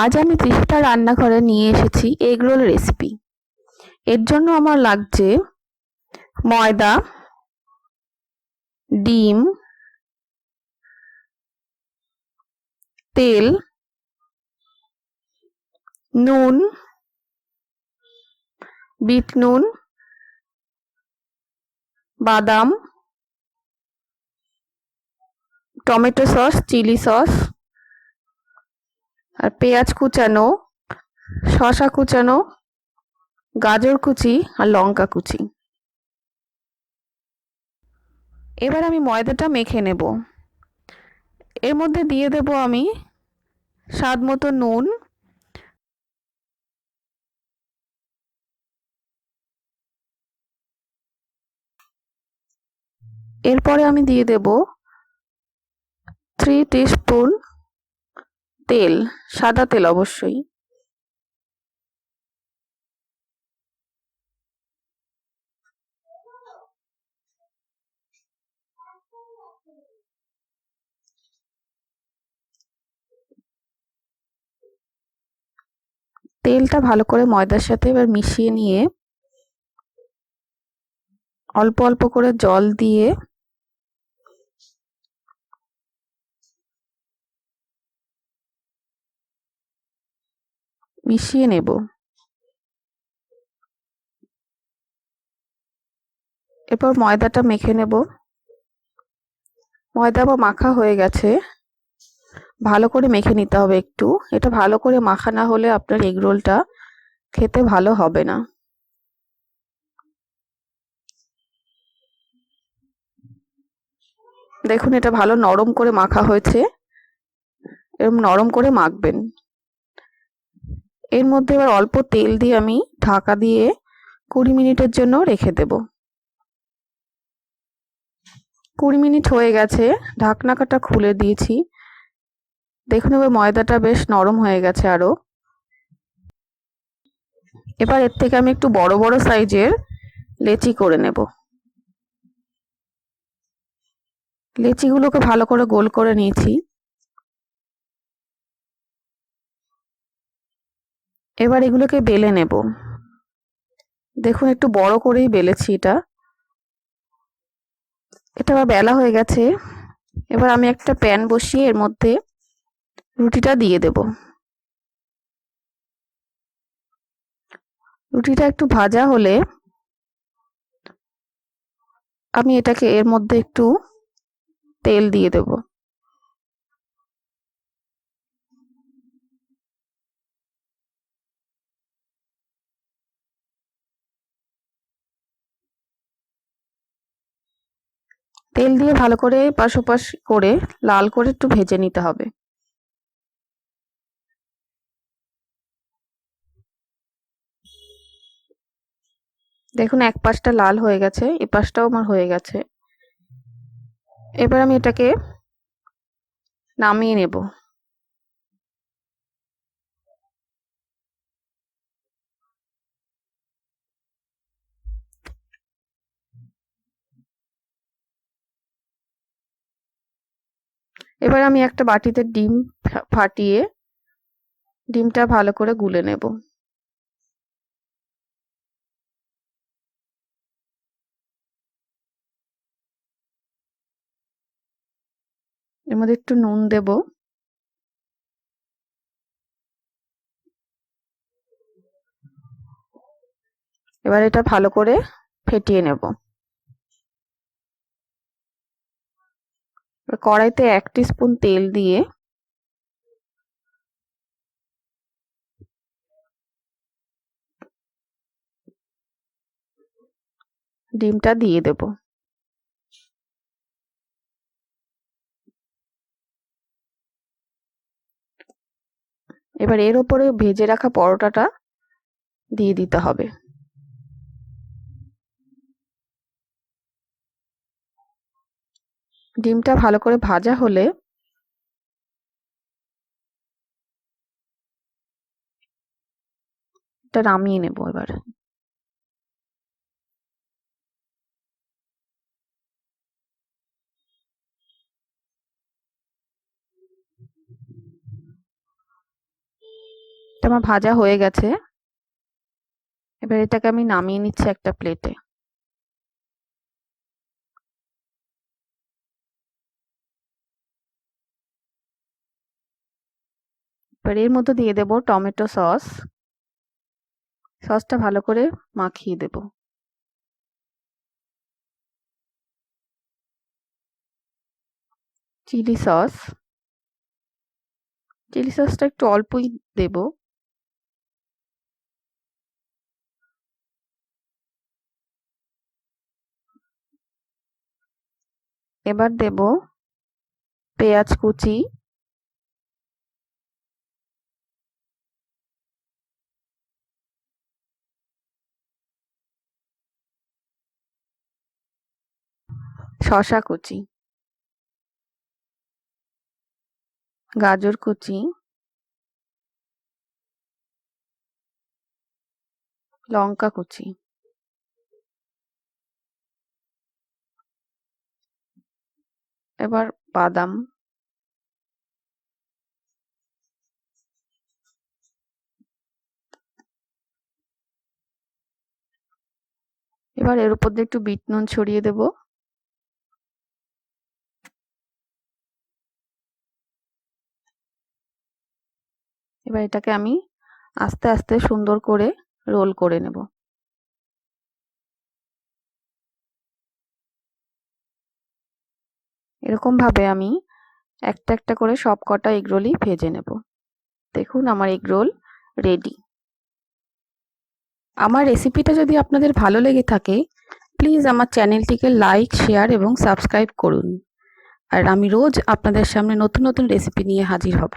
আজ আমি তৃষিতা রান্নাঘরে নিয়ে এসেছি এগরোল রেসিপি। এর জন্য আমার লাগছে ময়দা, ডিম, তেল, নুন, বিট নুন, বাদাম, টমেটো সস, চিলি সস, আর পেঁয়াজ কুচানো, শসা কুচানো, গাজর কুচি আর লঙ্কা কুচি। এবার আমি ময়দাটা মেখে নেব। এর মধ্যে দিয়ে দেব আমি স্বাদ মতো নুন, এরপরে আমি দিয়ে দেব 3 টিস্পুন তেল, সাদা তেল অবশ্যই। তেলটা ভালো করে ময়দার সাথে এবার মিশিয়ে নিয়ে অল্প অল্প করে জল দিয়ে মিশিয়ে নেব। এরপর ময়দাটা মেখে নেব। ময়দা বা মাখা হয়ে গেছে, ভালো করে মেখে নিতে হবে একটু। এটা ভালো করে মাখা না হলে আপনার এগরোলটা খেতে ভালো হবে না। দেখুন এটা ভালো নরম করে মাখা হয়েছে, এরকম নরম করে মাখবেন। এর মধ্যে এবার অল্প তেল দিয়ে আমি ঢাকা দিয়ে 20 মিনিটের জন্য রেখে দেব। 20 মিনিট হয়ে গেছে, ঢাকনাটা খুলে দিয়েছি। দেখুন এবার ময়দাটা বেশ নরম হয়ে গেছে আরো। এবার এর থেকে আমি একটু বড় বড় সাইজের লেচি করে নেব। লেচিগুলোকে ভালো করে গোল করে নিয়েছি। এবার এগুলোকে বেলে নেব। দেখুন একটু বড় করেই বেলেছি এটা। এটা আবার বেলা হয়ে গেছে। এবার আমি একটা প্যান বসিয়ে এর মধ্যে রুটিটা দিয়ে দেব। রুটিটা একটু ভাজা হলে আমি এটাকে এর মধ্যে একটু তেল দিয়ে দেব। তেল দিয়ে ভালো করে এপাশ ওপাশ করে লাল করে একটু ভেজে নিতে হবে। দেখুন এক পাশটা লাল হয়ে গেছে, এ পাশটাও আমার হয়ে গেছে। এবার আমি এটাকে নামিয়ে নেব। এবার আমি একটা বাটিতে ডিম ফাটিয়ে ডিমটা ভালো করে গুলে নেব। এর মধ্যে একটু নুন দেব। এবার এটা ভালো করে ফেটিয়ে নেব। কড়াইতে 1 টিস্পুন তেল দিয়ে ডিমটা দিয়ে দেব। এবার এর উপরে ভেজে রাখা পরোটাটা দিয়ে দিতে হবে। ডিমটা ভালো করে ভাজা হলে এটা নামিয়ে নেব এবার। এটা আমার ভাজা হয়ে গেছে। এবার এটাকে আমি নামিয়ে নিচ্ছি একটা প্লেটে। এবার এর মধ্যে দিয়ে দেব টমেটো সস। সসটা ভালো করে মাখিয়ে দেব। Chilli sauce. চিলি সসটা একটু অল্পই দেব। এবার দেব পেঁয়াজ কুচি, শসা কুচি, গাজর কুচি, লঙ্কা কুচি। এবার বাদাম, এবার এর উপর দিয়ে একটু বিট নুন ছড়িয়ে দেব। এবার এটাকে আমি আস্তে আস্তে সুন্দর করে রোল করে নেব। এরকম ভাবে আমি একটা একটা করে সব কটা এগরোলই ভেজে নেব। দেখুন আমার এগরোল রেডি। আমার রেসিপিটা যদি আপনাদের ভালো লেগে থাকে, প্লিজ আমার চ্যানেলটিকে লাইক, শেয়ার এবং সাবস্ক্রাইব করুন। আর আমি রোজ আপনাদের সামনে নতুন নতুন রেসিপি নিয়ে হাজির হব।